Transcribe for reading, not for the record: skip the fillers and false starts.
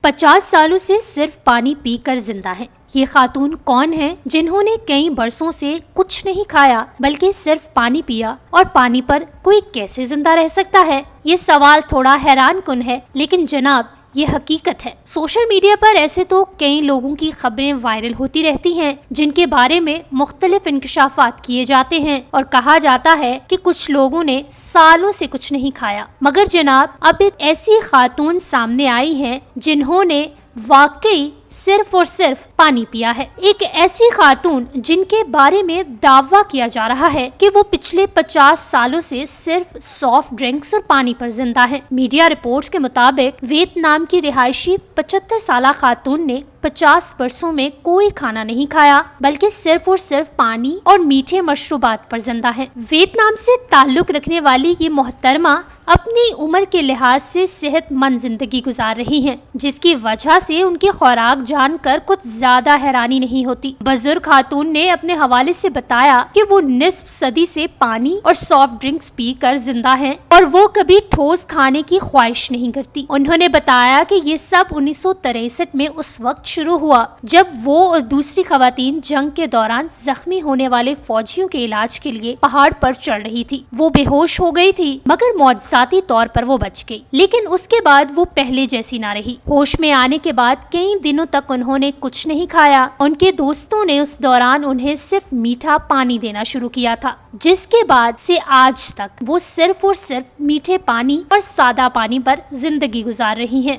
50 سالوں سے صرف پانی پی کر زندہ ہے۔ یہ خاتون کون ہیں جنہوں نے کئی برسوں سے کچھ نہیں کھایا بلکہ صرف پانی پیا، اور پانی پر کوئی کیسے زندہ رہ سکتا ہے؟ یہ سوال تھوڑا حیران کن ہے، لیکن جناب یہ حقیقت ہے۔ سوشل میڈیا پر ایسے تو کئی لوگوں کی خبریں وائرل ہوتی رہتی ہیں جن کے بارے میں مختلف انکشافات کیے جاتے ہیں اور کہا جاتا ہے کہ کچھ لوگوں نے سالوں سے کچھ نہیں کھایا، مگر جناب اب ایک ایسی خاتون سامنے آئی ہیں جنہوں نے واقعی صرف اور صرف پانی پیا ہے۔ ایک ایسی خاتون جن کے بارے میں دعویٰ کیا جا رہا ہے کہ وہ پچھلے 50 سالوں سے صرف سافٹ ڈرنکس اور پانی پر زندہ ہے۔ میڈیا رپورٹس کے مطابق ویتنام کی رہائشی 75 سالہ خاتون نے 50 برسوں میں کوئی کھانا نہیں کھایا بلکہ صرف اور صرف پانی اور میٹھے مشروبات پر زندہ ہے۔ ویتنام سے تعلق رکھنے والی یہ محترمہ اپنی عمر کے لحاظ سے صحت مند زندگی گزار رہی ہیں، جس کی وجہ سے ان کی خوراک جان کر کچھ زیادہ حیرانی نہیں ہوتی۔ بزرگ خاتون نے اپنے حوالے سے بتایا کہ وہ نصف صدی سے پانی اور سافٹ ڈرنکس پی کر زندہ ہیں اور وہ کبھی ٹھوس کھانے کی خواہش نہیں کرتی۔ انہوں نے بتایا کہ یہ سب 1963 میں اس وقت شروع ہوا جب وہ اور دوسری خواتین جنگ کے دوران زخمی ہونے والے فوجیوں کے علاج کے لیے پہاڑ پر چڑھ رہی تھی۔ وہ بے ہوش ہو گئی تھی مگر معجزاتی طور پر وہ بچ گئی، لیکن اس کے بعد وہ پہلے جیسی نہ رہی۔ ہوش میں آنے کے بعد کئی دنوں تک انہوں نے کچھ نہیں کھایا۔ ان کے دوستوں نے اس دوران انہیں صرف میٹھا پانی دینا شروع کیا تھا، جس کے بعد سے آج تک وہ صرف اور صرف میٹھے پانی اور سادہ پانی پر زندگی گزار رہی ہیں۔